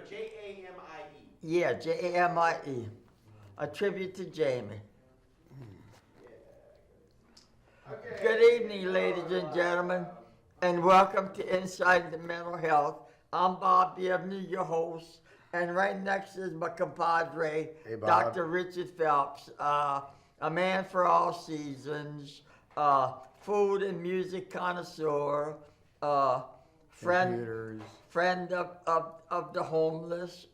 Jamie. Yeah, Jamie. A tribute to Jamie. Good evening, ladies and gentlemen, and welcome to Inside the Mental Health. I'm Bob Biebney, your host, and right next is my compadre, Hey, Bob. Dr. Richard Phelps, a man for all seasons, food and music connoisseur, Computers. friend of the homeless,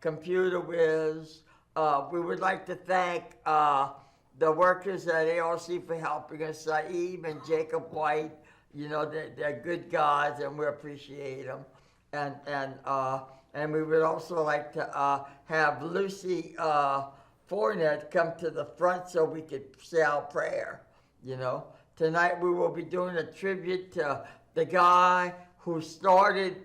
computer whiz. We would like to thank the workers at AOC for helping us, Saeed and Jacob White. You know, they're good guys, and we appreciate them. And we would also like to have Lucy Fournette come to the front so we could say our prayer. You know, tonight we will be doing a tribute to the guy who started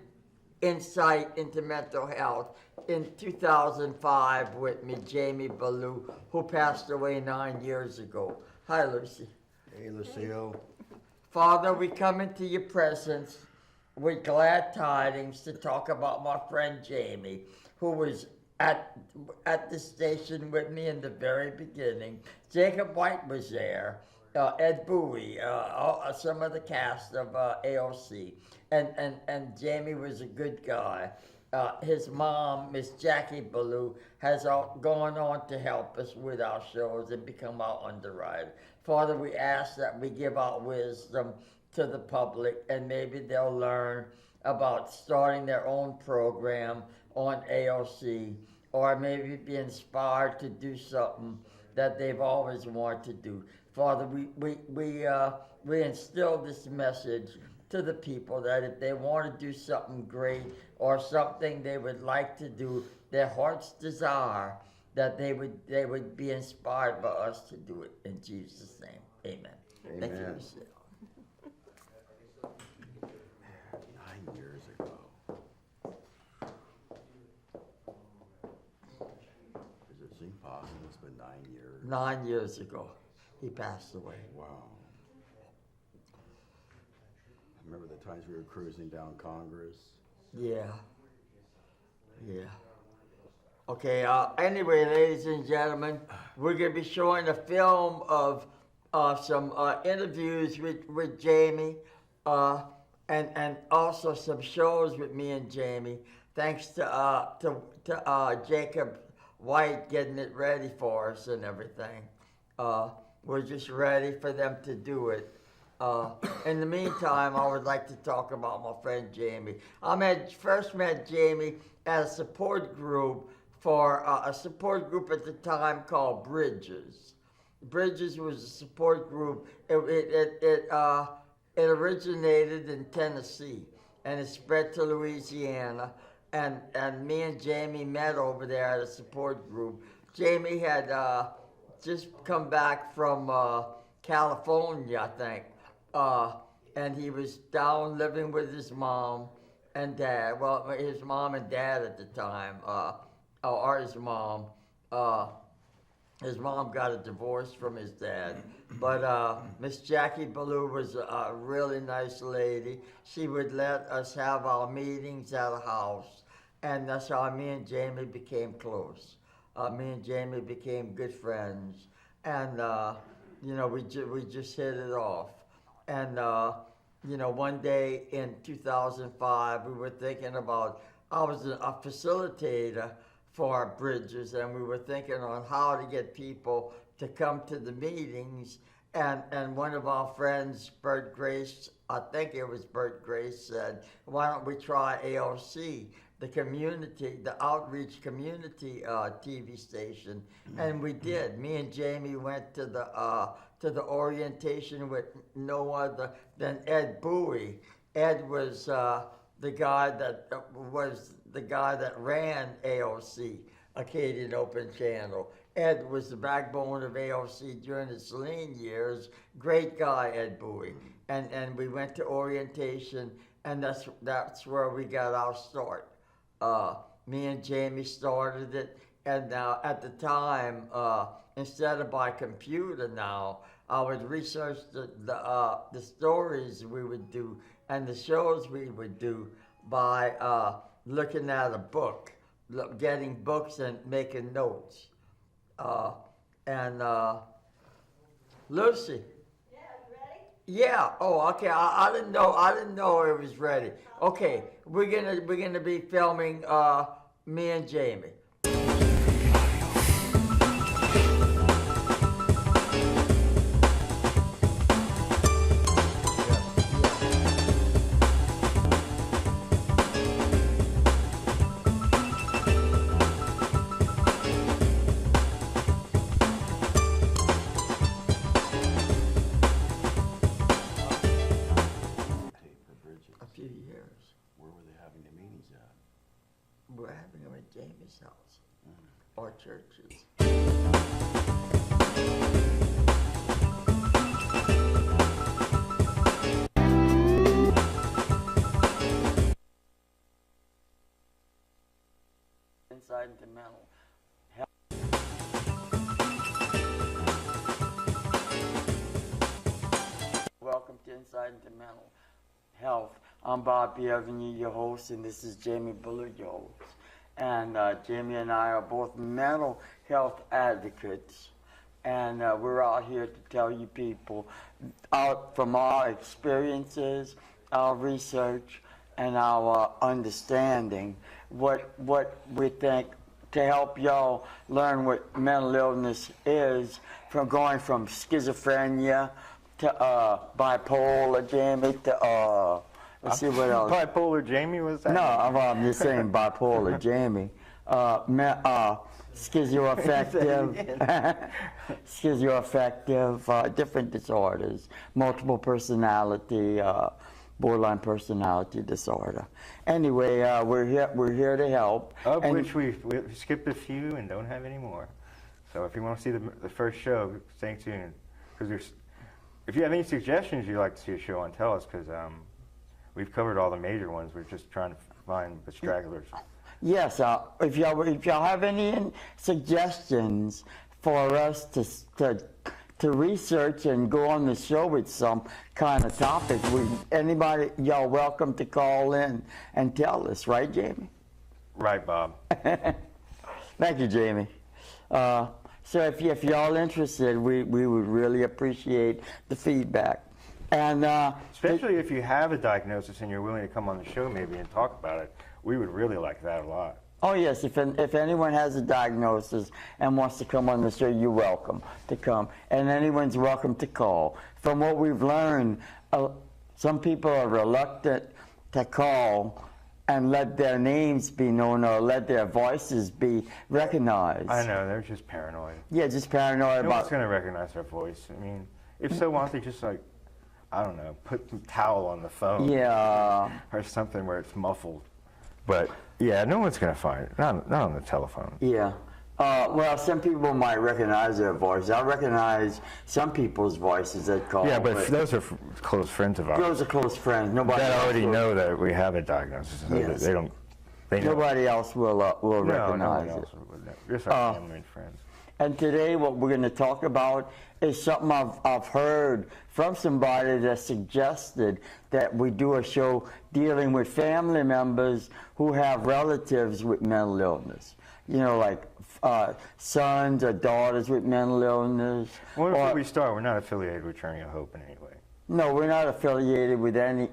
insight into mental health in 2005 with me, Jamie Ballou, who passed away 9 years ago. Hi, Lucy. Hey, Lucille. Father, we come into your presence with glad tidings to talk about my friend Jamie, who was at the station with me in the very beginning. Jacob White was there, Ed Bowie, some of the cast of AOC, and Jamie was a good guy. His mom, Miss Jackie Ballou, has gone on to help us with our shows and become our underwriter. Father, we ask that we give our wisdom to the public, and maybe they'll learn about starting their own program on AOC, or maybe be inspired to do something that they've always wanted to do. Father, we instill this message to the people that if they want to do something great or something they would like to do, their heart's desire, that they would be inspired by us to do it. In Jesus' name, amen. Amen. Thank you, Michelle. 9 years ago. Does it seem possible it's been 9 years? 9 years ago, he passed away. Wow. I remember the times we were cruising down Congress. Yeah. Okay, anyway, ladies and gentlemen, we're going to be showing a film of some interviews with Jamie and also some shows with me and Jamie, thanks to Jacob White getting it ready for us and everything. We're just ready for them to do it. In the meantime, I would like to talk about my friend Jamie. First met Jamie at a support group for a support group at the time called Bridges. Bridges was a support group. It originated in Tennessee and it spread to Louisiana. And me and Jamie met over there at a support group. Jamie had just come back from California, I think. And he was down living with his mom and dad. Well, his mom and dad at the time, or his mom. His mom got a divorce from his dad. But Miss Jackie Ballou was a really nice lady. She would let us have our meetings at her house. And that's how me and Jamie became close. Me and Jamie became good friends. And, we just hit it off. And, one day in 2005, we were thinking about, I was a facilitator for Bridges, and we were thinking on how to get people to come to the meetings. And one of our friends, Bert Grace, I think it was Bert Grace, said, why don't we try AOC, the outreach community TV station? And we did. Me and Jamie went to the orientation with no other than Ed Bowie. Ed was the guy that ran AOC, Acadian Open Channel. Ed was the backbone of AOC during the Celine years. Great guy, Ed Bowie. And we went to orientation, and that's where we got our start. Me and Jamie started it, and at the time, instead of by computer now, I would research the stories we would do and the shows we would do by looking at a book. getting books and making notes. And Lucy. Yeah, you ready? Yeah. Oh, okay. I didn't know. I didn't know it was ready. Okay, we're gonna be filming me and Jamie. A few years. Where were they having the meetings at? We're having them at Jamie's house or churches. Inside into mental health. Welcome to Inside into Mental Health. I'm Bob Bienvenu, your host, and this is Jamie Bullard, your host. And Jamie and I are both mental health advocates, and we're out here to tell you people out from our experiences, our research, and our understanding what we think to help y'all learn what mental illness is, from going from schizophrenia to bipolar, Jamie, to let's see what else. Bipolar Jamie, was that? No, I'm just saying bipolar Jamie. Schizoaffective, different disorders, multiple personality, borderline personality disorder. Anyway, we're here to help. Of which we skipped a few and don't have any more. So if you want to see the first show, stay tuned. Because if you have any suggestions you'd like to see a show on, tell us, because we've covered all the major ones. We're just trying to find the stragglers. Yes, if y'all have any suggestions for us to research and go on the show with some kind of topic, y'all welcome to call in and tell us, right, Jamie? Right, Bob. Thank you, Jamie. So if y'all interested, we would really appreciate the feedback. And especially if you have a diagnosis and you're willing to come on the show maybe and talk about it, we would really like that a lot. Oh yes, if anyone has a diagnosis and wants to come on the show, you're welcome to come, and anyone's welcome to call. From what we've learned, some people are reluctant to call and let their names be known or let their voices be recognized. I know, they're just paranoid. Yeah, just paranoid No about. one's going to recognize their voice. I mean, if so, why don't they just, like, I don't know, put some towel on the phone. Yeah. Or something where it's muffled. But, yeah, no one's going to find it. Not on the telephone. Yeah. Well, some people might recognize their voice. I recognize some people's voices that call. Yeah, but those are close friends of ours. Those are close friends. Nobody That else already will, know that we have a diagnosis. So Yes. They don't. They know. Nobody else will recognize no one it. else would know. Just our family and friends. And today, what we're going to talk about is something I've heard from somebody that suggested that we do a show dealing with family members who have relatives with mental illness. You know, like sons or daughters with mental illness. Well, before we start, we're not affiliated with Journey of Hope in any way. No, we're not affiliated with any.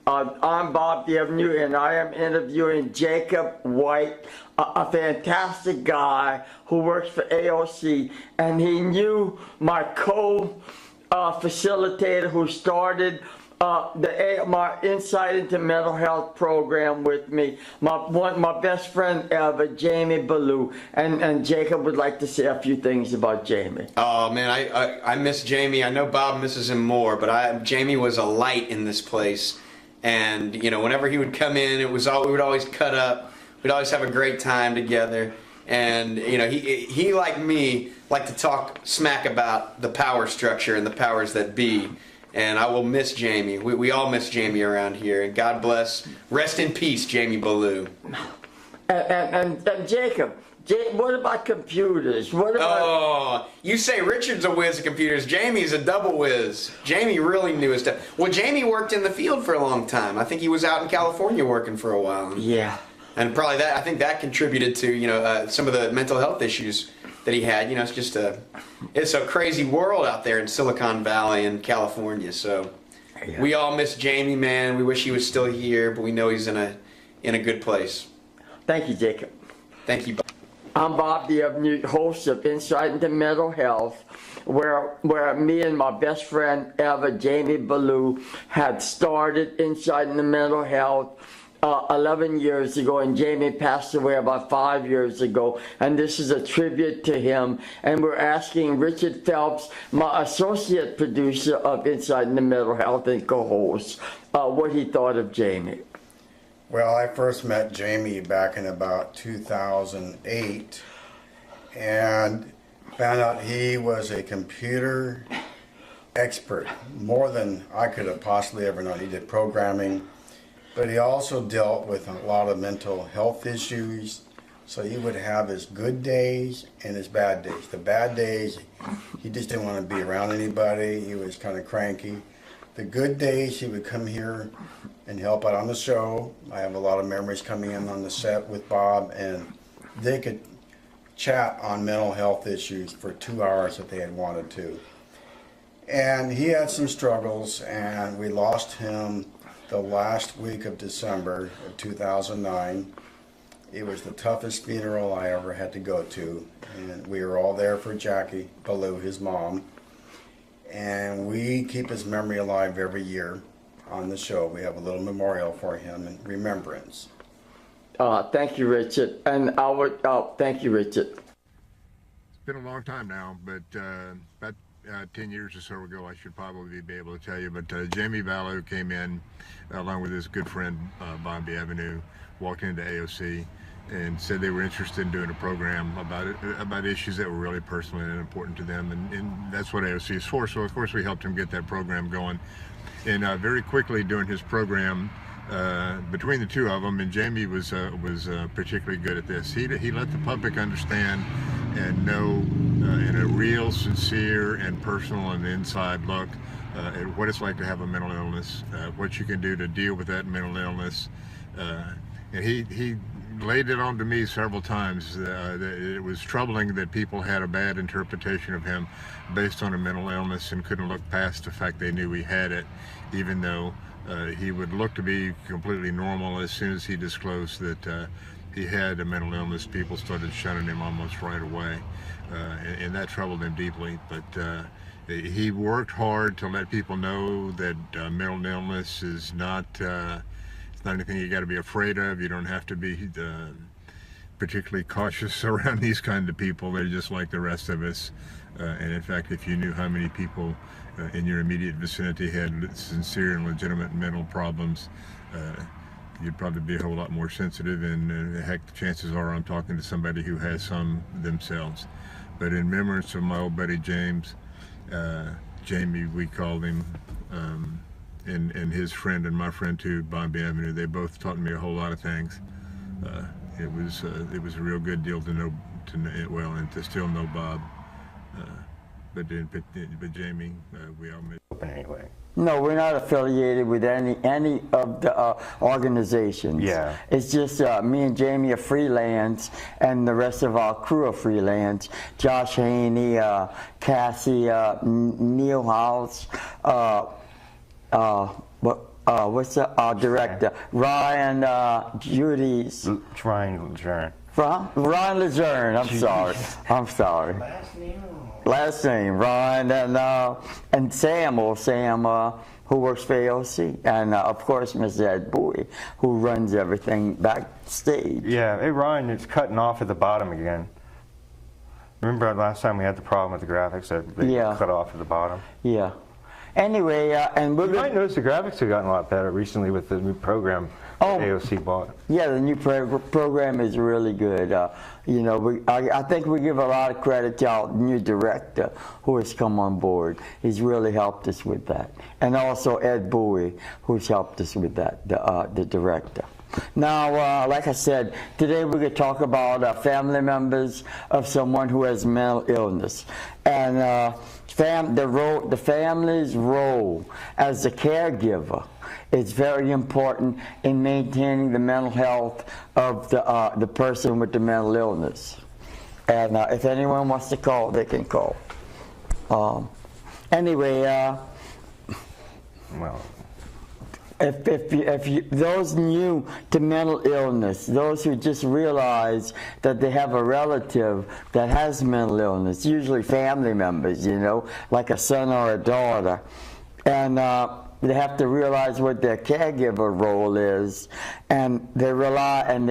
I'm Bob Bienvenu, and I am interviewing Jacob White, a fantastic guy who works for AOC, and he knew my co-facilitator who started my Insight into Mental Health program with me, my best friend ever, Jamie Ballou, and Jacob would like to say a few things about Jamie. Oh man, I miss Jamie. I know Bob misses him more, but Jamie was a light in this place. And you know, whenever he would come in, we would always cut up. We'd always have a great time together. And you know, he like me like to talk smack about the power structure and the powers that be. And I will miss Jamie. We all miss Jamie around here. And God bless. Rest in peace, Jamie Ballou. And Jacob, What about computers? What about? Oh, you say Richard's a whiz at computers. Jamie's a double whiz. Jamie really knew his stuff. Well, Jamie worked in the field for a long time. I think he was out in California working for a while. Yeah. And probably I think that contributed to, some of the mental health issues that he had. It's a crazy world out there in Silicon Valley and California. So we all miss Jamie, man. We wish he was still here, but we know he's in a good place. Thank you, Jacob. Thank you, Bob. I'm Bob, the host of Insight into Mental Health, where me and my best friend ever, Jamie Ballou, had started Insight into Mental Health 11 years ago, and Jamie passed away about 5 years ago, and this is a tribute to him. And we're asking Richard Phelps, my associate producer of Insight into Mental Health and co-host, what he thought of Jamie. Well, I first met Jamie back in about 2008 and found out he was a computer expert, more than I could have possibly ever known. He did programming, but he also dealt with a lot of mental health issues. So he would have his good days and his bad days. The bad days, he just didn't want to be around anybody. He was kind of cranky. The good days, he would come here and help out on the show. I have a lot of memories coming in on the set with Bob, and they could chat on mental health issues for 2 hours if they had wanted to. And he had some struggles, and we lost him the last week of December of 2009. It was the toughest funeral I ever had to go to, and we were all there for Jackie Ballou, his mom. And we keep his memory alive every year on the show. We have a little memorial for him in remembrance. Thank you, Richard. And thank you, Richard. It's been a long time now, but about 10 years or so ago, I should probably be able to tell you. But Jamie Ballou came in along with his good friend Bobby Avenue, walked into AOC and said they were interested in doing a program about issues that were really personal and important to them, and that's what AOC is for. So of course we helped him get that program going, and very quickly during his program, between the two of them, and Jamie was particularly good at this. He let the public understand and know in a real, sincere, and personal and inside look at what it's like to have a mental illness, what you can do to deal with that mental illness, and he laid it on to me several times that it was troubling that people had a bad interpretation of him based on a mental illness and couldn't look past the fact they knew he had it, even though he would look to be completely normal. As soon as he disclosed that he had a mental illness, people started shunning him almost right away, and that troubled him deeply. But he worked hard to let people know that mental illness is not anything you got to be afraid of. You don't have to be particularly cautious around these kind of people. They're just like the rest of us. And in fact, if you knew how many people in your immediate vicinity had sincere and legitimate mental problems, you'd probably be a whole lot more sensitive. And heck, the chances are I'm talking to somebody who has some themselves. But in remembrance of my old buddy James, Jamie, we called him, and his friend and my friend too, Bobby Avenue, they both taught me a whole lot of things. It was a real good deal to know, and to still know Bob. But Jamie, we all met. Open anyway. No, we're not affiliated with any of the organizations. Yeah. It's just me and Jamie are freelance, and the rest of our crew are freelance. Josh Haney, Cassie, Neil House, what's the director? Ryan, Judy's. Ryan Lejern. Ryan Lejern. I'm sorry. Last name Ryan, and Sam, who works for AOC, and of course Mr. Ed Bowie, who runs everything backstage. Yeah, hey Ryan, it's cutting off at the bottom again. Remember last time we had the problem with the graphics that they cut off at the bottom? Yeah. Anyway, and you might notice the graphics have gotten a lot better recently with the new program that AOC bought. Yeah, the new program is really good. I think we give a lot of credit to our new director who has come on board. He's really helped us with that. And also Ed Bowie, who's helped us with that, the director. Now, like I said, today we're going to talk about family members of someone who has mental illness, and the family's role as a caregiver is very important in maintaining the mental health of the person with the mental illness. And if anyone wants to call, they can call. Anyway, Well, if you, those new to mental illness, those who just realize that they have a relative that has mental illness, usually family members, you know, like a son or a daughter, and they have to realize what their caregiver role is, and they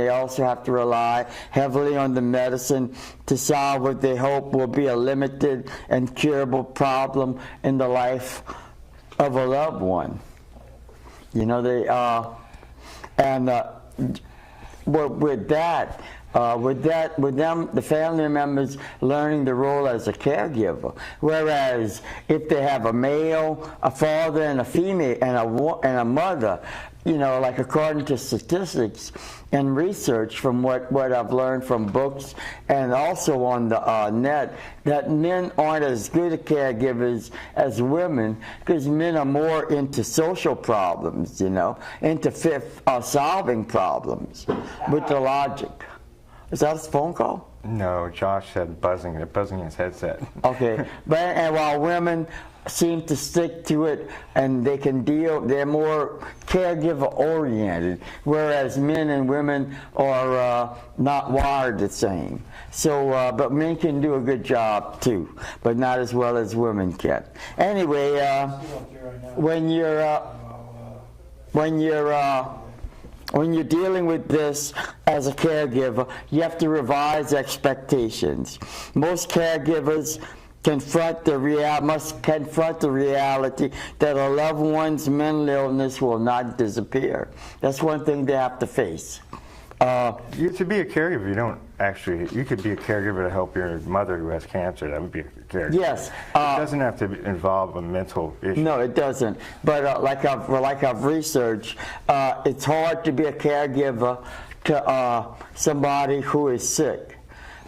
also have to rely heavily on the medicine to solve what they hope will be a limited and curable problem in the life of a loved one. You know, with them, the family members learning the role as a caregiver. Whereas if they have a male, a father, and a female, and a mother, you know, like according to statistics and research from what I've learned from books and also on the net, that men aren't as good at caregivers as women, because men are more into social problems, you know, into solving problems with the logic. Is that a phone call? no, Josh said buzzing in his headset. Okay, and while women seem to stick to it and they can they're more caregiver oriented, whereas men and women are not wired the same. So, but men can do a good job too, but not as well as women can. Anyway, when you're dealing with this as a caregiver, you have to revise expectations. Most caregivers must confront the reality that a loved one's mental illness will not disappear. That's one thing they have to face. To be a caregiver, you could be a caregiver to help your mother who has cancer. That would be a caregiver. Yes. It doesn't have to involve a mental issue. No, it doesn't. But like I've researched, it's hard to be a caregiver to somebody who is sick.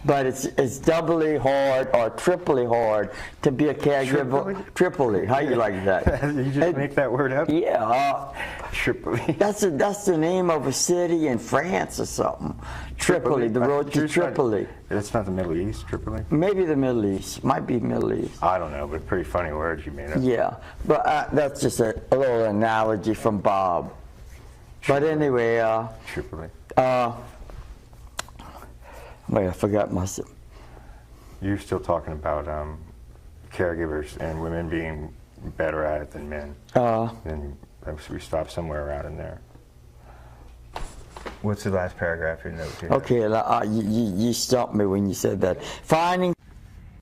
But it's doubly hard or triply hard to be a caregiver. Triply. How you like that? You just make that word up? Yeah. Tripoli. That's the name of a city in France or something. Tripoli, the road to Tripoli. It's not the Middle East, Tripoli? Maybe the Middle East. Might be Middle East. I don't know, but pretty funny words you made up. Yeah, but that's just a little analogy from Bob. But anyway, Tripoli. wait, I forgot myself. You're still talking about caregivers and women being better at it than men. Then we stopped somewhere around in there. What's the last paragraph you note here? Okay, you stopped me when you said that. Finding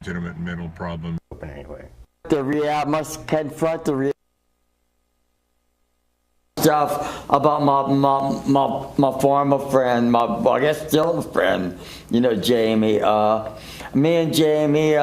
Legitimate mental problems. Open anyway. must confront the real stuff about my former friend, I guess still a friend, you know, Jamie. Me and Jamie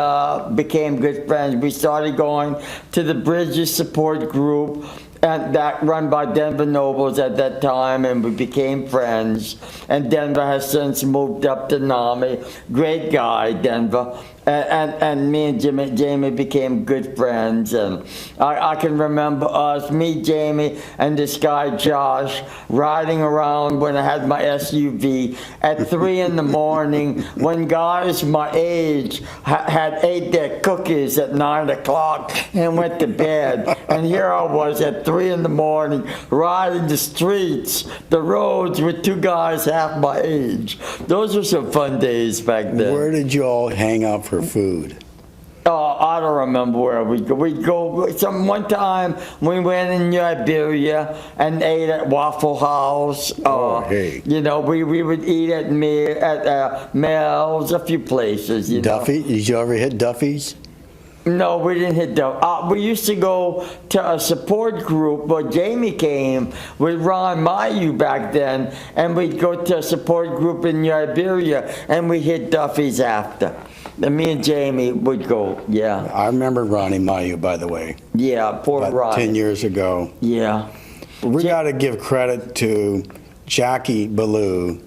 became good friends. We started going to the Bridges support group, and that run by Denver Nobles at that time, and we became friends. And Denver has since moved up to NAMI. Great guy, Denver. And me and Jamie became good friends, and I can remember us, me, Jamie, and this guy Josh, riding around when I had my SUV at 3 in the morning when guys my age had ate their cookies at 9 o'clock and went to bed. And here I was at 3 in the morning riding the streets, the roads with 2 guys half my age. Those were some fun days back then. Where did you all hang out for food? I don't remember where we'd go. One time we went in Iberia and ate at Waffle House. Hey. You know, we would eat at Mel's, a few places. You Duffy? know. Did you ever hit Duffy's? No, we didn't hit Duffy. We used to go to a support group where Jamie came with Ron Mayu back then, and we'd go to a support group in Iberia, and we hit Duffy's after. And me and Jamie would go, yeah. I remember Ronnie Mayu, by the way. Yeah, poor About Ron. 10 years ago. Yeah. We got to give credit to Jackie Ballou,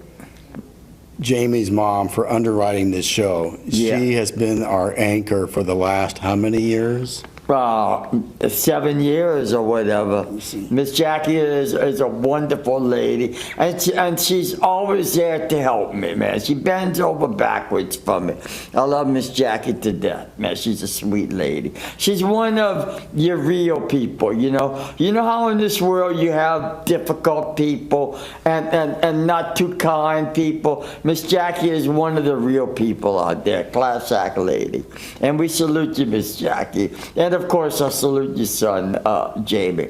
Jamie's mom, for underwriting this show. Yeah. She has been our anchor for the last how many years? 7 years or whatever. Miss Jackie is a wonderful lady, and she's always there to help me, man. She bends over backwards for me. I love Miss Jackie to death, man. She's a sweet lady. She's one of your real people, you know. You know how in this world you have difficult people and not too kind people? Miss Jackie is one of the real people out there, class act lady. And we salute you, Miss Jackie. And of course, I salute your son, Jamie,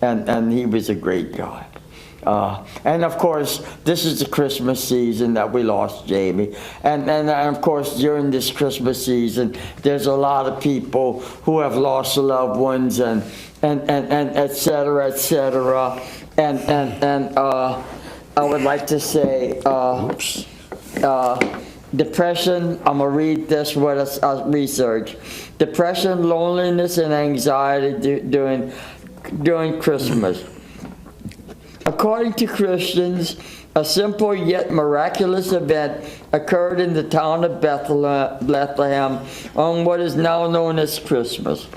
and he was a great guy. And of course, this is the Christmas season that we lost Jamie, and of course, during this Christmas season, there's a lot of people who have lost loved ones, and et cetera, et cetera, and I would like to say, depression. I'm gonna read this what I researched. Depression, loneliness, and anxiety during Christmas. According to Christians, a simple yet miraculous event occurred in the town of Bethlehem on what is now known as Christmas.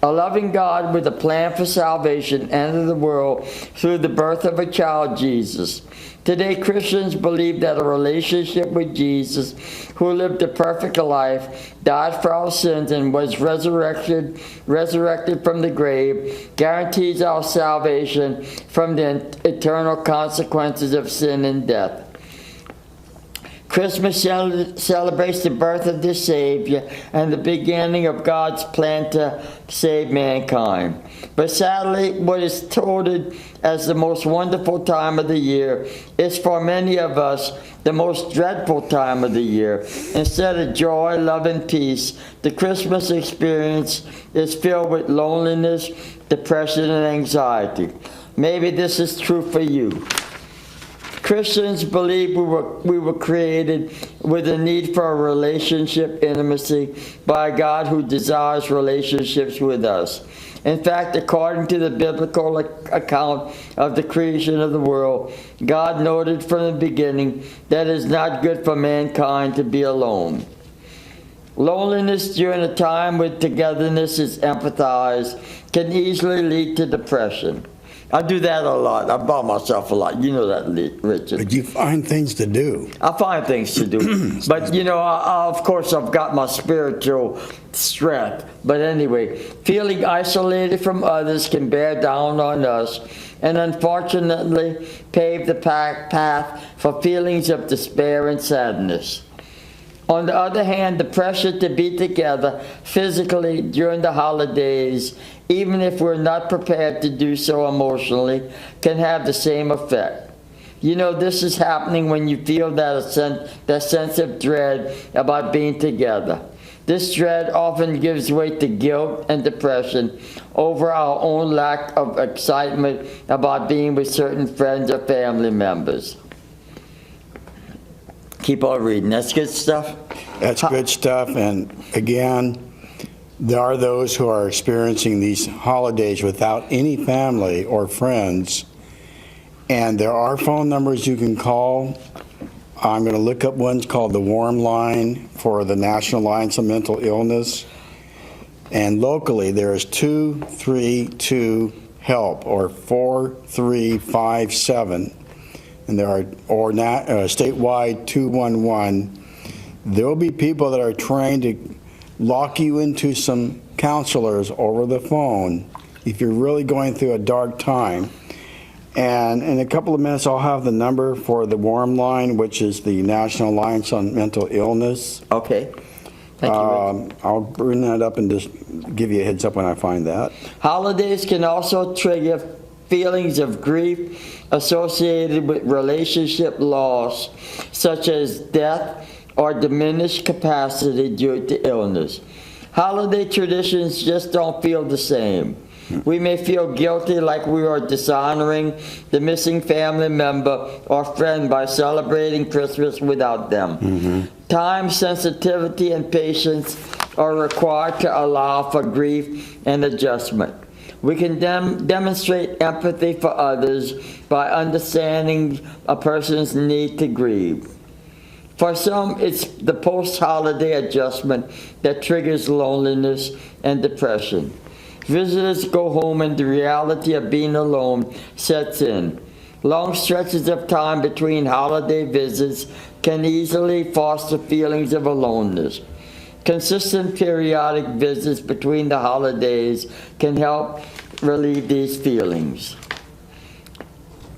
A loving God with a plan for salvation entered the world through the birth of a child, Jesus. Today, Christians believe that a relationship with Jesus, who lived a perfect life, died for our sins, and was resurrected from the grave, guarantees our salvation from the eternal consequences of sin and death. Christmas celebrates the birth of the Savior and the beginning of God's plan to save mankind. But sadly, what is touted as the most wonderful time of the year is for many of us the most dreadful time of the year. Instead of joy, love, and peace, the Christmas experience is filled with loneliness, depression, and anxiety. Maybe this is true for you. Christians believe we were created with a need for a relationship intimacy by a God who desires relationships with us. In fact, according to the biblical account of the creation of the world, God noted from the beginning that it is not good for mankind to be alone. Loneliness during a time when togetherness is emphasized can easily lead to depression. I do that a lot. I by myself a lot. You know that, Richard. But you find things to do. I find things to do. But, you know, of course, I've got my spiritual strength. But anyway, feeling isolated from others can bear down on us and unfortunately pave the path for feelings of despair and sadness. On the other hand, the pressure to be together physically during the holidays, even if we're not prepared to do so emotionally, can have the same effect. You know, this is happening when you feel that sense of dread about being together. This dread often gives way to guilt and depression over our own lack of excitement about being with certain friends or family members. Keep on reading. That's good stuff. That's good stuff. And again, there are those who are experiencing these holidays without any family or friends. And there are phone numbers you can call. I'm going to look up one called the Warm Line for the National Alliance on Mental Illness. And locally, there is 232-HELP or 4357. And there are, or statewide 211. There will be people that are trying to lock you into some counselors over the phone if you're really going through a dark time. And in a couple of minutes, I'll have the number for the Warm Line, which is the National Alliance on Mental Illness. Okay. Thank you, Rich. I'll bring that up and just give you a heads up when I find that. Holidays can also trigger feelings of grief associated with relationship loss, such as death or diminished capacity due to illness. Holiday traditions just don't feel the same. We may feel guilty, like we are dishonoring the missing family member or friend by celebrating Christmas without them. Mm-hmm. Time, sensitivity, and patience are required to allow for grief and adjustment. We can demonstrate empathy for others by understanding a person's need to grieve. For some, it's the post-holiday adjustment that triggers loneliness and depression. Visitors go home and the reality of being alone sets in. Long stretches of time between holiday visits can easily foster feelings of aloneness. Consistent periodic visits between the holidays can help relieve these feelings.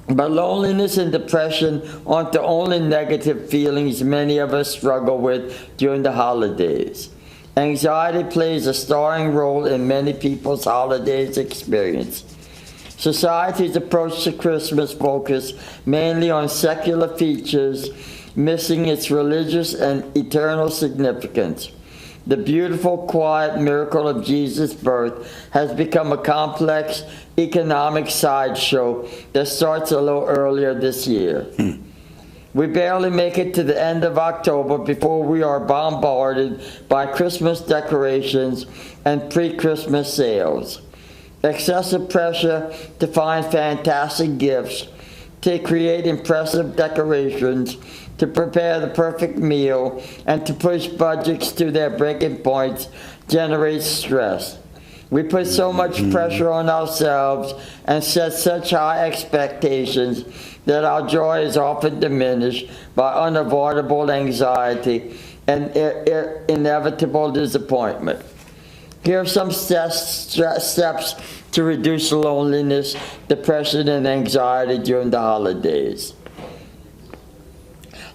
But loneliness and depression aren't the only negative feelings many of us struggle with during the holidays. Anxiety plays a starring role in many people's holidays experience. Society's approach to Christmas focus mainly on secular features, missing its religious and eternal significance. The beautiful, quiet miracle of Jesus' birth has become a complex economic sideshow that starts a little earlier this year. We barely make it to the end of October before we are bombarded by Christmas decorations and pre-Christmas sales. Excessive pressure to find fantastic gifts, to create impressive decorations, to prepare the perfect meal, and to push budgets to their breaking points generates stress. We put so much pressure on ourselves and set such high expectations that our joy is often diminished by unavoidable anxiety and inevitable disappointment. Here are some steps to reduce loneliness, depression, and anxiety during the holidays.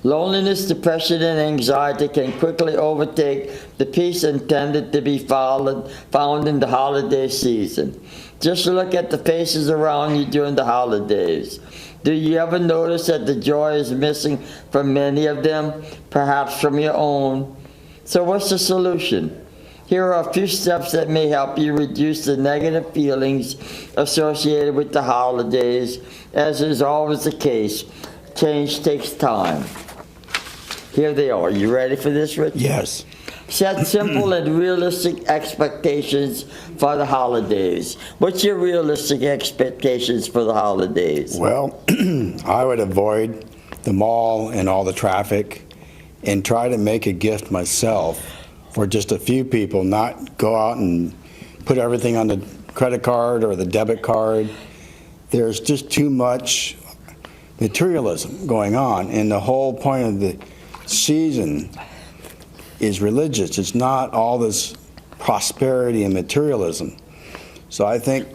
Loneliness, depression, and anxiety can quickly overtake the peace intended to be found in the holiday season. Just look at the faces around you during the holidays. Do you ever notice that the joy is missing from many of them, perhaps from your own? So what's the solution? Here are a few steps that may help you reduce the negative feelings associated with the holidays. As is always the case, change takes time. Here they are. You ready for this, Rich? Yes. Set simple and realistic expectations for the holidays. What's your realistic expectations for the holidays? Well, I would avoid the mall and all the traffic and try to make a gift myself for just a few people, not go out and put everything on the credit card or the debit card. There's just too much materialism going on, and the whole point of the season is religious. It's not all this prosperity and materialism. So I think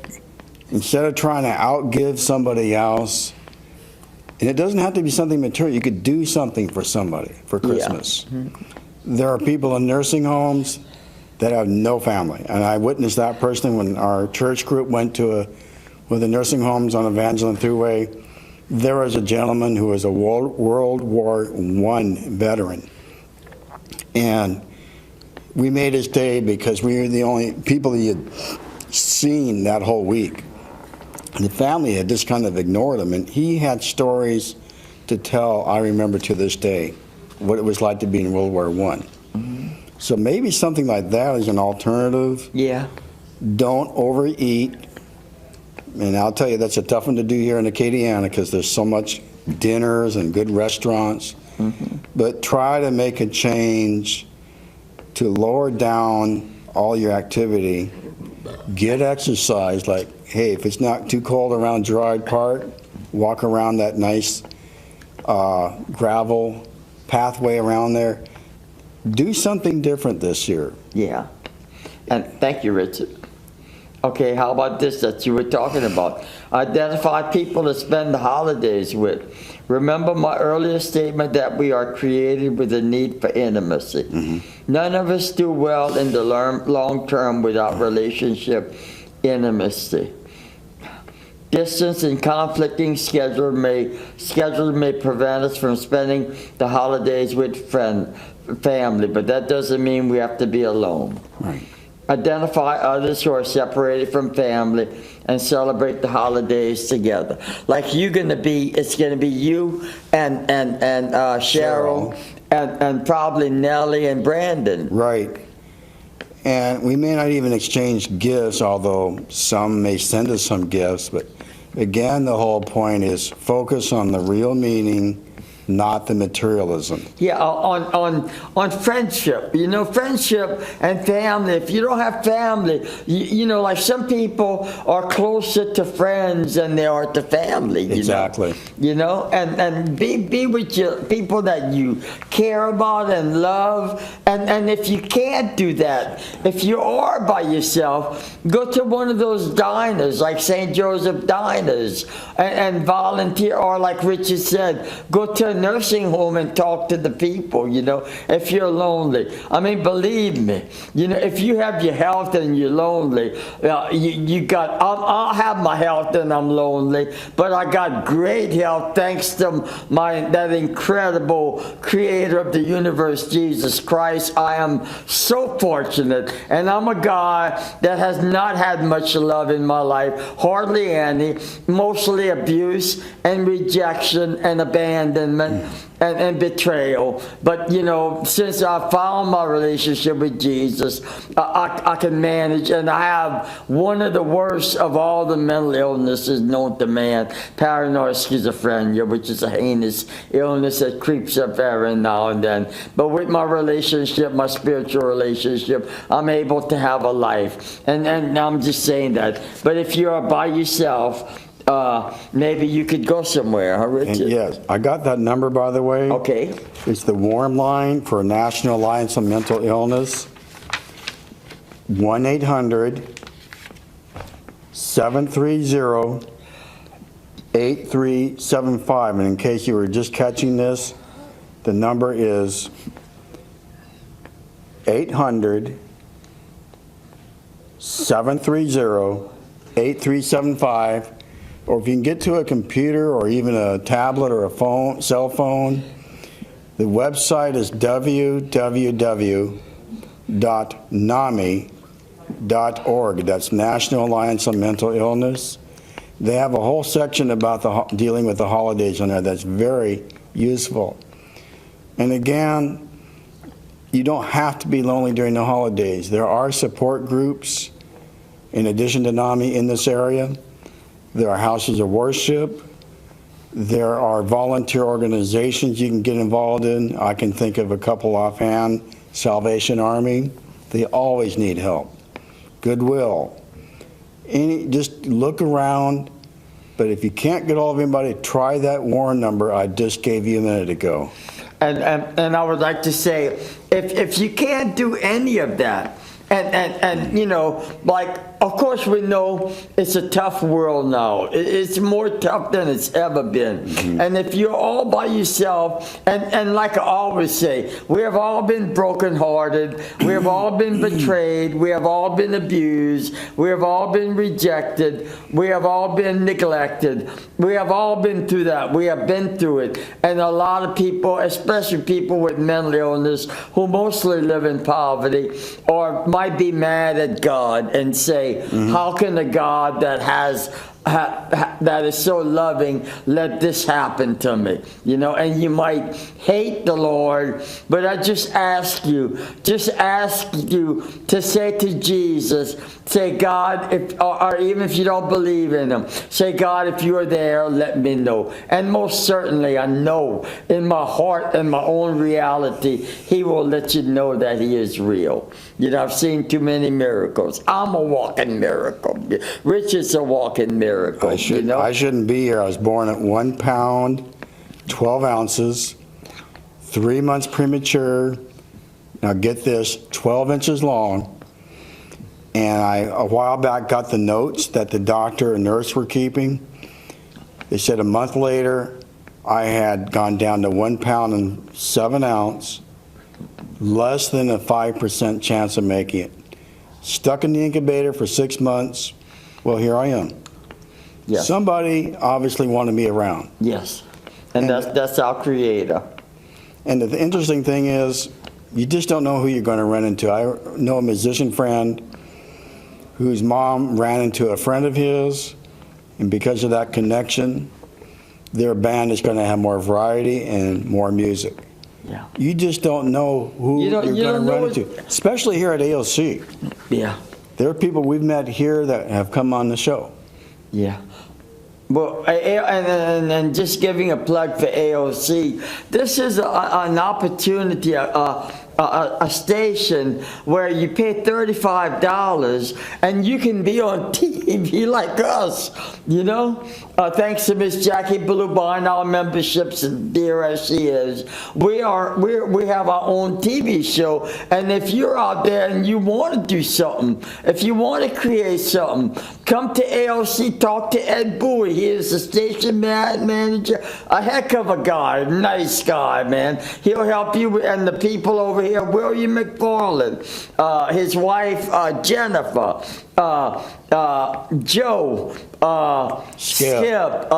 instead of trying to outgive somebody else, and it doesn't have to be something material, you could do something for somebody for Christmas. Yeah. There are people in nursing homes that have no family, and I witnessed that personally when our church group went to one of the nursing homes on Evangeline Thruway. There was a gentleman who was a World War I veteran, and we made his day because we were the only people he had seen that whole week. The family had just kind of ignored him, and he had stories to tell, I remember to this day, what it was like to be in World War I. Mm-hmm. So maybe something like that is an alternative. Yeah. Don't overeat. And I'll tell you, that's a tough one to do here in Acadiana because there's so much dinners and good restaurants. Mm-hmm. But try to make a change to lower down all your activity. Get exercise. Like, hey, if it's not too cold around Girard Park, walk around that nice gravel pathway around there. Do something different this year. Yeah. And thank you, Richard. Okay, how about this that you were talking about? Identify people to spend the holidays with. Remember my earlier statement that we are created with a need for intimacy. Mm-hmm. None of us do well in the long term without relationship intimacy. Distance and conflicting schedules may prevent us from spending the holidays with family, but that doesn't mean we have to be alone. Right. Identify others who are separated from family and celebrate the holidays together. Like it's gonna be you and Cheryl and probably Nellie and Brandon. Right. And we may not even exchange gifts, although some may send us some gifts. But again, the whole point is focus on the real meaning, not the materialism. Yeah, on friendship, you know, friendship and family. If you don't have family, you know, like some people are closer to friends than they are to family. Exactly. You know, and be with your people that you care about and love. And if you can't do that, if you are by yourself, go to one of those diners, like St. Joseph diners, and volunteer, or like Richard said, go to a nursing home and talk to the people, you know, if you're lonely. I mean, believe me, you know, if you have your health and you're lonely, I'll have my health and I'm lonely, but I got great health thanks to that incredible creator of the universe, Jesus Christ. I am so fortunate, and I'm a guy that has not had much love in my life, hardly any, mostly abuse and rejection and abandonment and betrayal. But, you know, since I found my relationship with Jesus, I can manage, and I have one of the worst of all the mental illnesses known to man, paranoid schizophrenia, which is a heinous illness that creeps up every now and then. But with my relationship, my spiritual relationship, I'm able to have a life. And I'm just saying that. But if you are by yourself, maybe you could go somewhere, huh, Richard? And yes, I got that number, by the way. Okay. It's the warm line for National Alliance on Mental Illness, 1-800-730-8375. And in case you were just catching this, the number is 800-730-8375. Or if you can get to a computer or even a tablet or a cell phone, the website is www.nami.org. That's National Alliance on Mental Illness. They have a whole section about dealing with the holidays on there that's very useful. And again, you don't have to be lonely during the holidays. There are support groups, in addition to NAMI, in this area. There are houses of worship. There are volunteer organizations you can get involved in. I can think of a couple offhand. Salvation Army. They always need help. Goodwill. Just look around. But if you can't get all of anybody, try that Warren number I just gave you a minute ago. And I would like to say, if you can't do any of that, and you know, like, of course we know it's a tough world now. It's more tough than it's ever been. Mm-hmm. And if you're all by yourself, and like I always say, we have all been brokenhearted, we have all been betrayed, we have all been abused, we have all been rejected, we have all been neglected, we have all been through that. We have been through it. And a lot of people, especially people with mental illness, who mostly live in poverty, or might be mad at God and say, how can a God that that is so loving let this happen to me? You know, and you might hate the Lord, but I just ask you to say to Jesus, say, God, or even if you don't believe in him, say, God, if you're there, let me know. And most certainly I know in my heart and my own reality, he will let you know that he is real. You know, I've seen too many miracles. I'm a walking miracle. Richard's a walking miracle. I shouldn't be here. I was born at 1 pound, 12 ounces, 3 months premature. Now get this, 12 inches long. And I, a while back, got the notes that the doctor and nurse were keeping. They said a month later, I had gone down to 1 pound and 7 ounces, less than a 5% chance of making it. Stuck in the incubator for 6 months. Well, here I am. Yes. Somebody obviously wanted me around. Yes, and that's our creator. And the interesting thing is, you just don't know who you're going to run into. I know a musician friend whose mom ran into a friend of his, and because of that connection, their band is going to have more variety and more music. Yeah. You just don't know who You you're don't going to know run what- into, especially here at AOC. Yeah. There are people we've met here that have come on the show. Yeah. Well, and just giving a plug for AOC, this is an opportunity, a station where you pay $35 and you can be on TV like us, you know? Thanks to Miss Jackie Blue buying our memberships, and dear as she is, we have our own TV show. And if you're out there and you want to do something, if you want to create something, come to AOC, talk to Ed Bowie. He is the station manager, a heck of a guy, nice guy, man. He'll help you and the people over here. William McFarland, his wife Jennifer, Joe, Skip,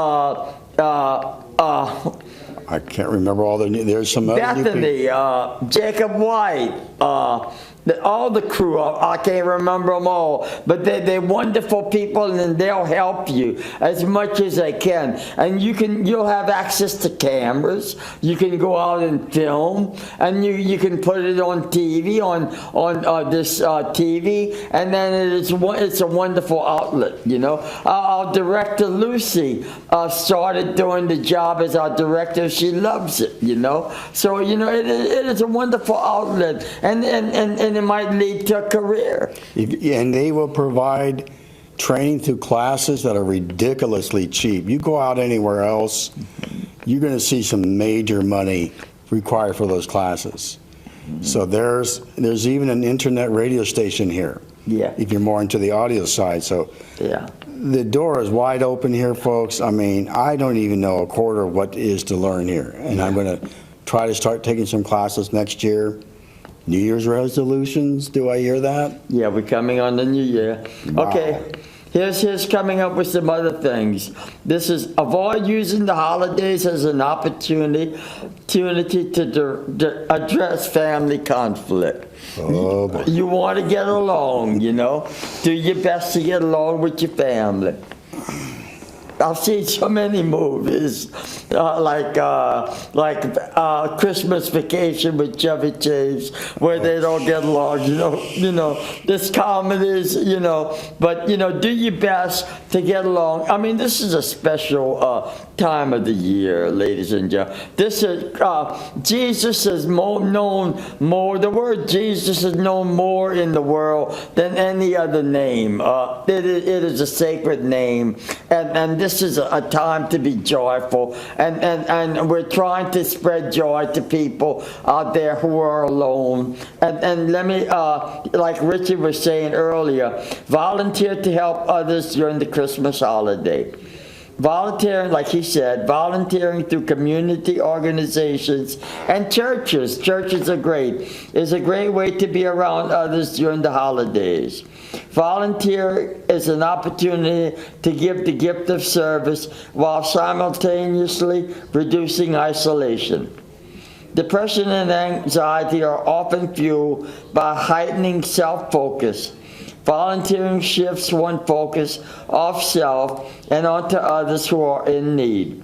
I can't remember all the. There's some other new people. Bethany, Jacob White, all the crew. I can't remember them all, but they're wonderful people, and they'll help you as much as they can. And you'll have access to cameras. You can go out and film, and you can put it on TV on this TV, and then it's a wonderful outlet. You know, our director Lucy started doing the job as our director. She loves it. You know, so you know it is a wonderful outlet, and it might lead to a career. And they will provide training through classes that are ridiculously cheap. You go out anywhere else, you're going to see some major money required for those classes. So there's even an internet radio station here. Yeah. If you're more into the audio side. So Yeah. the door is wide open here, folks. I mean, I don't even know a quarter of what is to learn here. And I'm going to try to start taking some classes next year. New Year's resolutions, do I hear that? Yeah, we're coming on the new year. Wow. Okay, here's coming up with some other things. This is avoid using the holidays as an opportunity to address family conflict. Oh, boy. You want to get along, you know? Do your best to get along with your family. I've seen so many movies, like Christmas Vacation with Chevy Chase, where they don't get along. You know, this comedies, you know, but you know, do your best to get along. I mean, this is a special time of the year, ladies and gentlemen. This is Jesus is known more. The word Jesus is known more in the world than any other name. It is a sacred name, and this is a time to be joyful, and we're trying to spread joy to people out there who are alone. And let me, like Richard was saying earlier, volunteer to help others during the Christmas holiday. Volunteering, like he said, volunteering through community organizations and churches. Churches are great. It's a great way to be around others during the holidays. Volunteer is an opportunity to give the gift of service while simultaneously reducing isolation. Depression and anxiety are often fueled by heightening self-focus. Volunteering shifts one focus off self and onto others who are in need.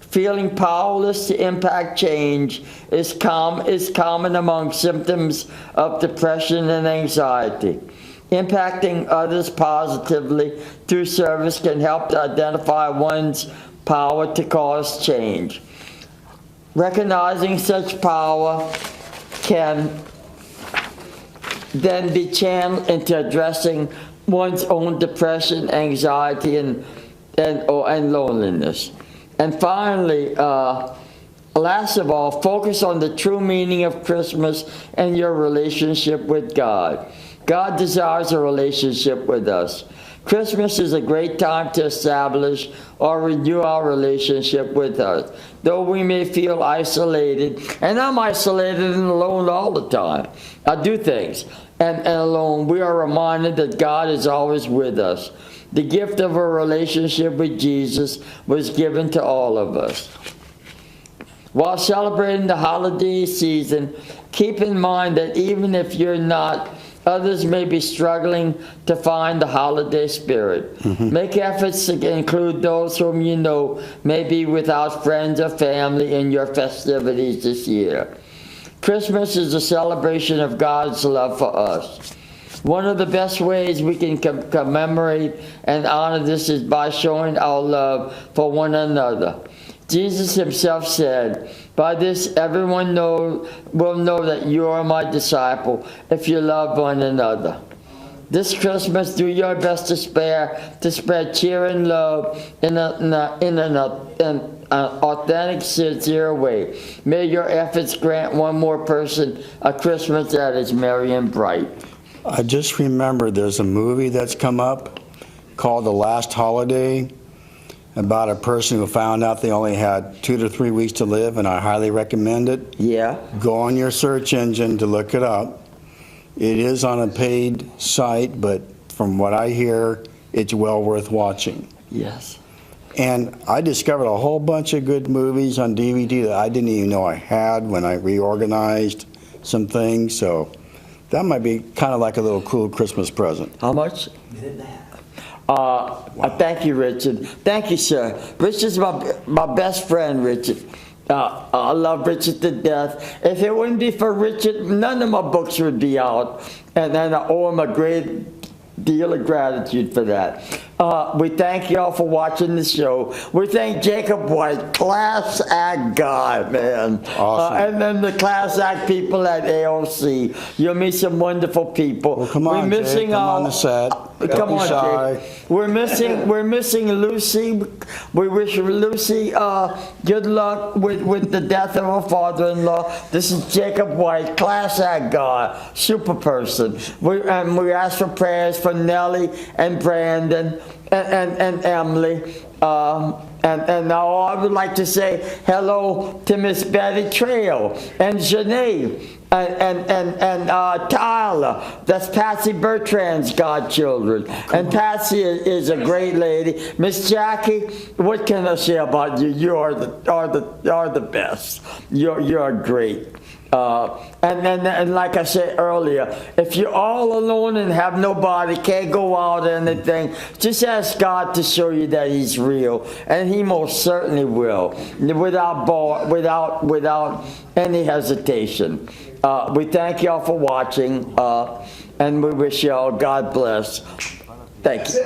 Feeling powerless to impact change is common among symptoms of depression and anxiety. Impacting others positively through service can help to identify one's power to cause change. Recognizing such power can then be channeled into addressing one's own depression, anxiety, and loneliness. And finally, last of all, focus on the true meaning of Christmas and your relationship with God. God desires a relationship with us. Christmas is a great time to establish or renew our relationship with us. Though we may feel isolated, and I'm isolated and alone all the time. I do things and alone. We are reminded that God is always with us. The gift of a relationship with Jesus was given to all of us. While celebrating the holiday season, keep in mind that even if you're not, others may be struggling to find the holiday spirit. Make efforts to include those whom you know may be without friends or family in your festivities this year. Christmas is a celebration of God's love for us. One of the best ways we can commemorate and honor this is by showing our love for one another. Jesus himself said, "By this everyone will know that you are my disciple if you love one another." This Christmas, do your best to spread cheer and love in an authentic, sincere way. May your efforts grant one more person a Christmas that is merry and bright. I just remember there's a movie that's come up called The Last Holiday about a person who found out they only had 2 to 3 weeks to live, and I highly recommend it. Yeah. Go on your search engine to look it up. It is on a paid site, but from what I hear, it's well worth watching. Yes. And I discovered a whole bunch of good movies on DVD that I didn't even know I had when I reorganized some things, so that might be kind of like a little cool Christmas present. How much? Thank you, Richard. Thank you, sir. Richard's my best friend, Richard. I love Richard to death. If it wouldn't be for Richard, none of my books would be out. And I owe him a great deal of gratitude for that. We thank y'all for watching the show. We thank Jacob White, class act guy, man. Awesome. And then the class act people at AOC. You'll meet some wonderful people. Well, come on, Jake, come on the set. Come on, Jake. We're missing Lucy. We wish Lucy good luck with the death of her father-in-law. This is Jacob White, class act guy, super person. We ask for prayers for Nellie and Brandon and Emily. And now I would like to say hello to Miss Betty Trail and Janae and Tyler. That's Patsy Bertrand's godchildren. And Patsy is a great lady. Miss Jackie, what can I say about you? You are the best. You're great. And like I said earlier, if you're all alone and have nobody, can't go out or anything, just ask God to show you that He's real, and He most certainly will, without any hesitation. We thank y'all for watching, and we wish y'all God bless. Thank you.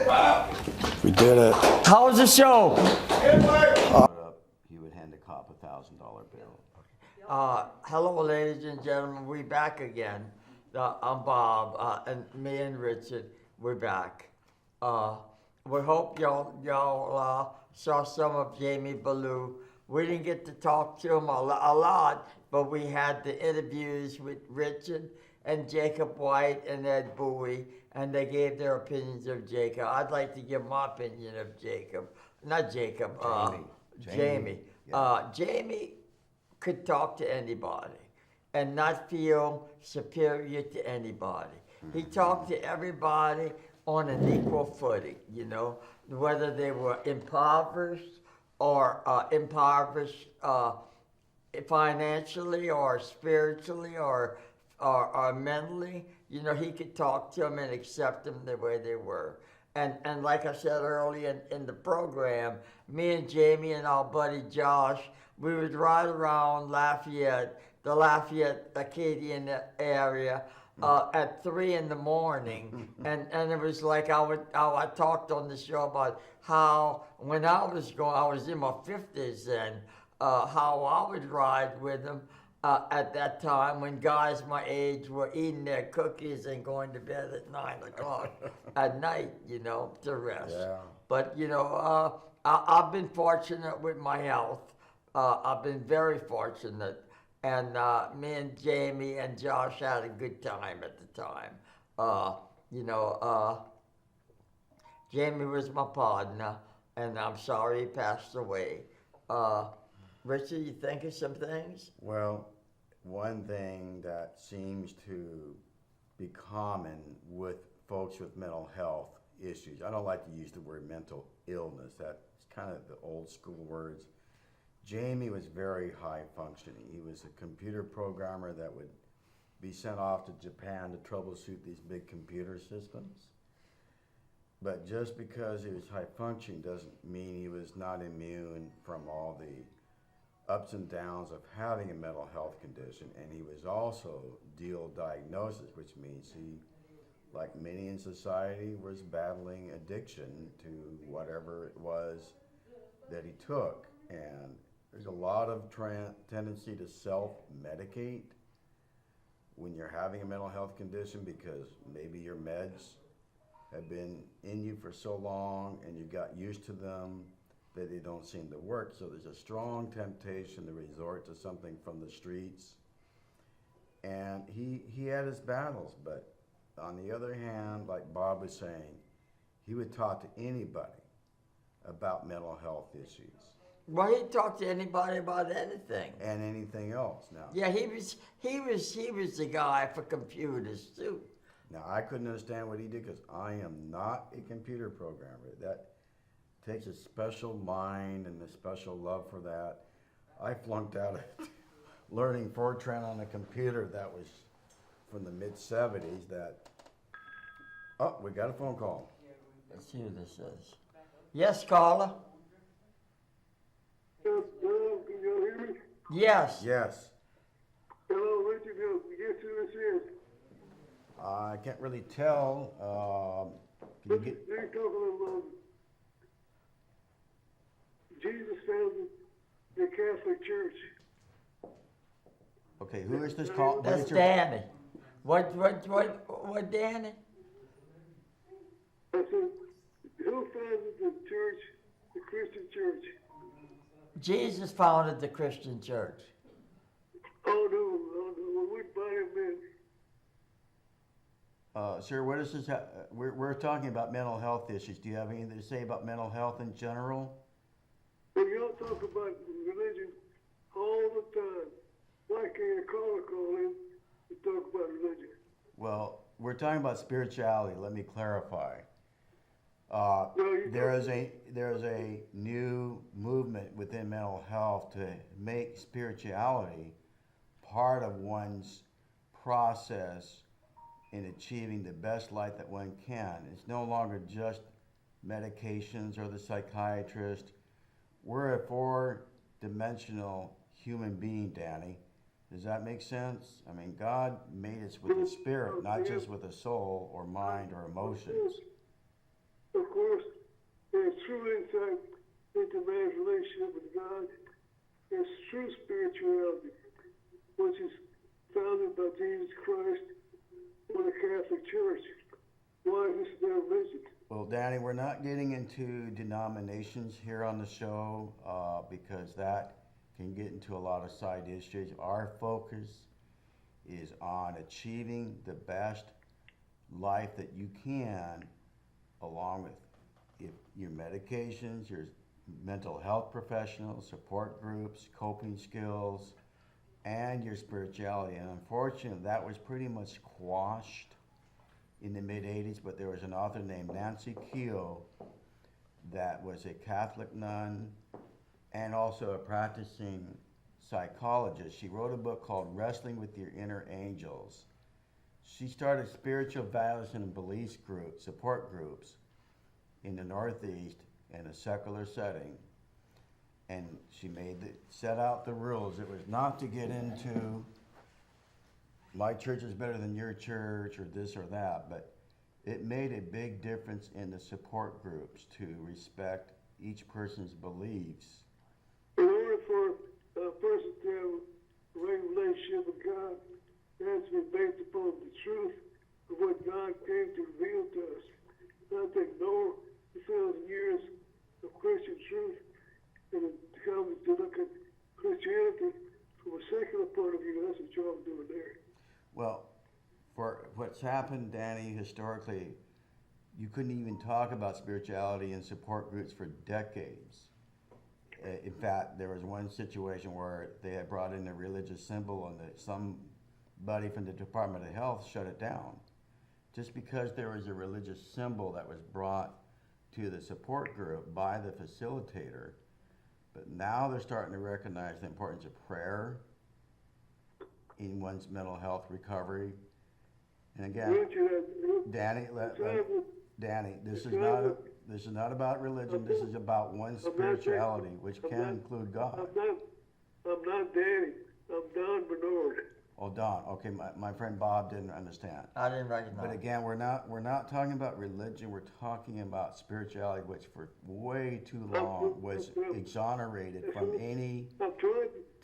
We did it. How was the show? He would hand a cop a $1,000 bill. Hello, ladies and gentlemen. We're back again. I'm Bob, and me and Richard, we're back. We hope y'all saw some of Jamie Ballou. We didn't get to talk to him a lot, but we had the interviews with Richard and Jacob White and Ed Bowie, and they gave their opinions of Jacob. I'd like to give my opinion of Jacob. Not Jacob, Jamie. Jamie could talk to anybody and not feel superior to anybody. He talked to everybody on an equal footing, whether they were impoverished or financially or spiritually or mentally. He could talk to them and accept them the way they were. And like I said earlier in the program, me and Jamie and our buddy Josh, we would ride around Lafayette, the Lafayette Acadian area, at 3 in the morning. And it was like I talked on the show about how when I was in my 50s then, how I would ride with them at that time when guys my age were eating their cookies and going to bed at 9 o'clock at night, to rest. Yeah. But, I've been fortunate with my health. I've been very fortunate, and me and Jamie and Josh had a good time at the time. Jamie was my partner, and I'm sorry he passed away. Richard, you think of some things? Well, one thing that seems to be common with folks with mental health issues, I don't like to use the word mental illness, that's kind of the old school words. Jamie was very high functioning. He was a computer programmer that would be sent off to Japan to troubleshoot these big computer systems. But just because he was high functioning doesn't mean he was not immune from all the ups and downs of having a mental health condition, and he was also dual diagnosis, which means he, like many in society, was battling addiction to whatever it was that he took. And there's a lot of tendency to self-medicate when you're having a mental health condition, because maybe your meds have been in you for so long and you got used to them that they don't seem to work. So there's a strong temptation to resort to something from the streets. And he had his battles, but on the other hand, like Bob was saying, he would talk to anybody about mental health issues Well, he talked to anybody about anything. and anything else. Yeah, he was the guy for computers too. Now I couldn't understand what he did because I am not a computer programmer. That takes a special mind and a special love for that. I flunked out of learning Fortran on a computer that was from the mid-70s. Oh, we got a phone call. Let's see who this is. Yes, caller. Yes, hello, can you hear me? Yes. Yes. Hello, Richard, guess who this is? I can't really tell. Can you get? They're talking about Jesus founded the Catholic Church. Okay, who is this call? What That's is your- Danny. What, Danny? I said, who founded the church, the Christian church? Jesus founded the Christian church. Oh, no, we buy him in. Sir, what is this? We're talking about mental health issues. Do you have anything to say about mental health in general? But y'all talk about religion all the time. Why can't a caller call in and talk about religion? Well, we're talking about spirituality. Let me clarify. you There is a new movement within mental health to make spirituality part of one's process in achieving the best life that one can. It's no longer just medications or the psychiatrist. We're a four-dimensional human being, Danny. Does that make sense? I mean, God made us with a spirit, not just with a soul or mind or emotions. Of course, there's true insight into man's relationship with God. There's true spirituality, which is founded by Jesus Christ or the Catholic Church. Why is this their religion? Well, Danny, we're not getting into denominations here on the show because that can get into a lot of side issues. Our focus is on achieving the best life that you can, along with your medications, your mental health professionals, support groups, coping skills, and your spirituality. And unfortunately, that was pretty much squashed in the mid-'80s, but there was an author named Nancy Keogh that was a Catholic nun and also a practicing psychologist. She wrote a book called Wrestling with Your Inner Angels. She started spiritual values and beliefs groups, support groups in the Northeast in a secular setting. And she set out the rules. It was not to get into my church is better than your church or this or that, but it made a big difference in the support groups to respect each person's beliefs. In order for a person to have a right relationship with God, it has to be based upon the truth of what God came to reveal to us. Not to ignore the 1,000 years of Christian truth and to come to look at Christianity from a secular point of view. That's what y'all are doing there. Well, for what's happened, Danny, historically, you couldn't even talk about spirituality in support groups for decades. In fact, there was one situation where they had brought in a religious symbol and somebody from the Department of Health shut it down. Just because there was a religious symbol that was brought to the support group by the facilitator, but now they're starting to recognize the importance of prayer in one's mental health recovery. And again, Danny, Danny, this is not about religion. This is about one's spirituality, which can include God. I'm not Danny. I'm Don Bernard. Oh, Don. Okay, my friend Bob didn't understand. I didn't recognize. But again, we're not talking about religion. We're talking about spirituality, which for way too long was exonerated from any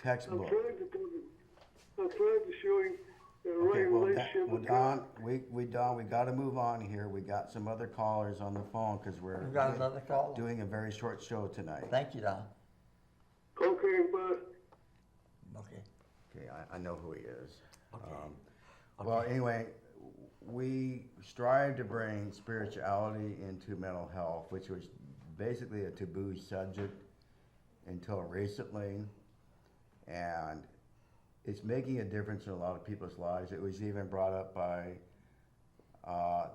textbook. I'm trying to show you the Okay, right well, relationship with Don, God. we got to move on here. We got some other callers on the phone because we're We got another call. doing a very short show tonight. Thank you, Don. Okay, bye. Okay. Okay, I know who he is. Okay. Well, anyway, we strive to bring spirituality into mental health, which was basically a taboo subject until recently, and it's making a difference in a lot of people's lives. It was even brought up by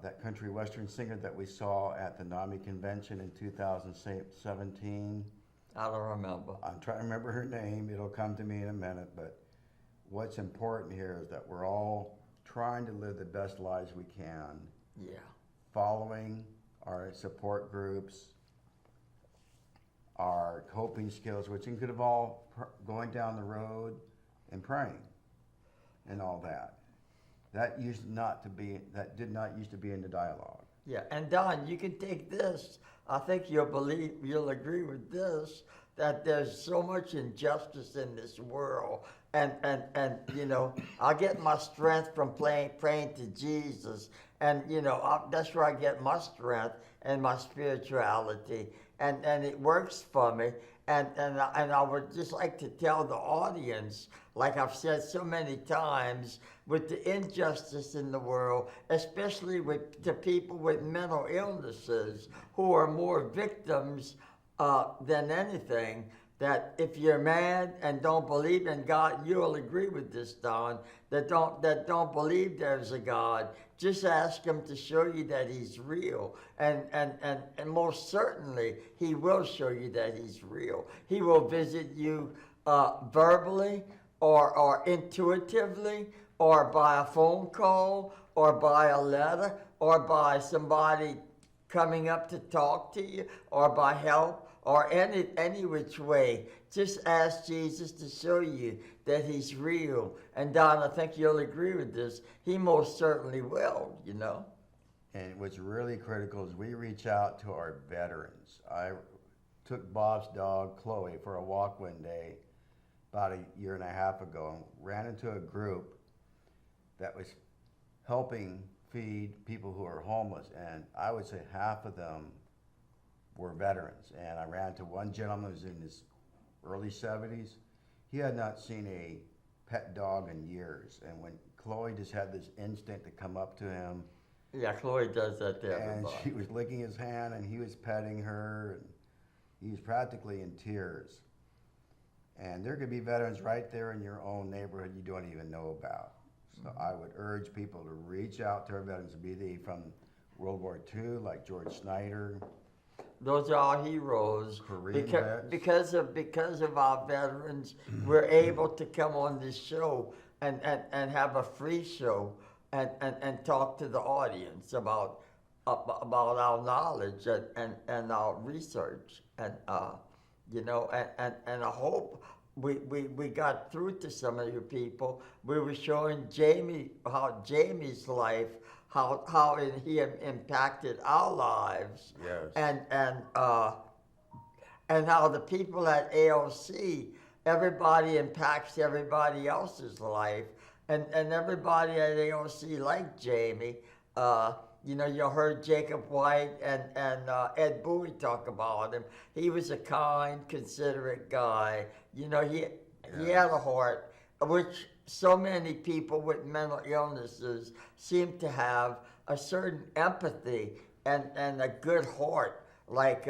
that country western singer that we saw at the NAMI convention in 2017. I don't remember. I'm trying to remember her name. It'll come to me in a minute, but what's important here is that we're all trying to live the best lives we can, Yeah. following our support groups, our coping skills, which could involve going down the road and praying and all that. That did not used to be in the dialogue. Yeah, and Don, you can take this. I think you'll agree with this, that there's so much injustice in this world. And you know, I get my strength from praying to Jesus. And, you know, that's where I get my strength and my spirituality. And it works for me. And I would just like to tell the audience, like I've said so many times, with the injustice in the world, especially with the people with mental illnesses who are more victims than anything, that if you're mad and don't believe in God, you'll agree with this, Don, that don't believe there's a God, just ask him to show you that he's real. And most certainly, he will show you that he's real. He will visit you verbally or intuitively or by a phone call or by a letter or by somebody coming up to talk to you or by help or any which way. Just ask Jesus to show you that he's real. And Don, I think you'll agree with this. He most certainly will, you know. And what's really critical is we reach out to our veterans. I took Bob's dog, Chloe, for a walk one day about a year and a half ago and ran into a group that was helping feed people who are homeless. And I would say half of them were veterans. And I ran to one gentleman who was in his early 70s. He had not seen a pet dog in years. And when Chloe just had this instinct to come up to him, Yeah, Chloe does that to and everybody. she was licking his hand and he was petting her, and he was practically in tears. And there could be veterans right there in your own neighborhood you don't even know about. So I would urge people to reach out to our veterans, be they from World War II, like George Snyder. Those are our heroes. Korean vets. Because of our veterans, we're able to come on this show and have a free show and talk to the audience about our knowledge and our research. And you know, and I hope we got through to some of you people. We were showing how Jamie's life, how he impacted our lives. Yes. And how the people at AOC, everybody impacts everybody else's life. And everybody at AOC liked Jamie. You know, you heard Jacob White and Ed Bowie talk about him. He was a kind, considerate guy. You know, he had a heart, which so many people with mental illnesses seem to have a certain empathy and a good heart, like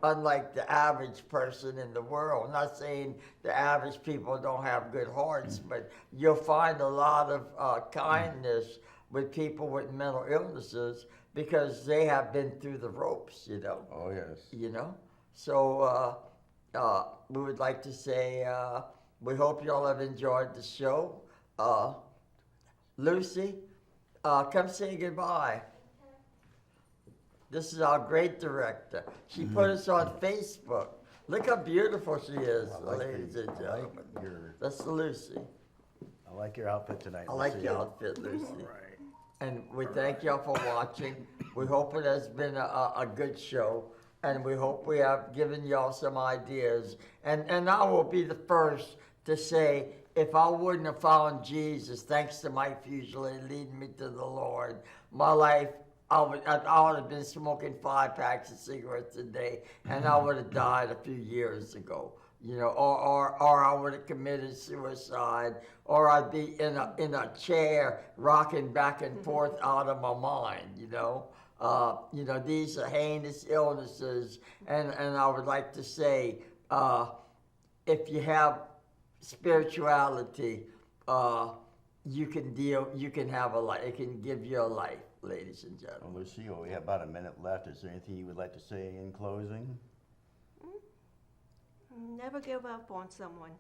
unlike the average person in the world. I'm not saying the average people don't have good hearts, but you'll find a lot of kindness with people with mental illnesses because they have been through the ropes, you know. Oh, yes. You know? So we would like to say we hope you all have enjoyed the show. Lucy, come say goodbye. This is our great director. She put us on Facebook. Look how beautiful she is, I like ladies and gentlemen. your, That's Lucy. I like your outfit tonight. I like Lucy. your outfit, Lucy. Right. And we thank y'all for watching. We hope it has been a good show. And we hope we have given y'all some ideas. And I will be the first to say, if I wouldn't have found Jesus, thanks to Mike Fugely leading me to the Lord, my life, I would have been smoking 5 packs of cigarettes a day, and I would have died a few years ago. You know, or I would have committed suicide, or I'd be in a chair rocking back and forth out of my mind. You know, these are heinous illnesses, and I would like to say, if you have spirituality, you can have a life. It can give you a life, ladies and gentlemen. Well, Lucille, we have about a minute left. Is there anything you would like to say in closing? Never give up on someone.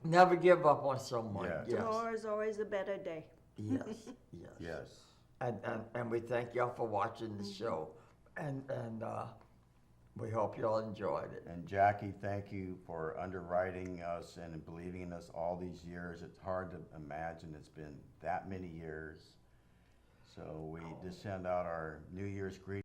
Never give up on someone. Yeah. Yes. Tomorrow is always a better day. Yes. Yes. Yes. And we thank y'all for watching the show, and we hope y'all enjoyed it. And Jackie, thank you for underwriting us and believing in us all these years. It's hard to imagine it's been that many years. So we just send out our New Year's greetings.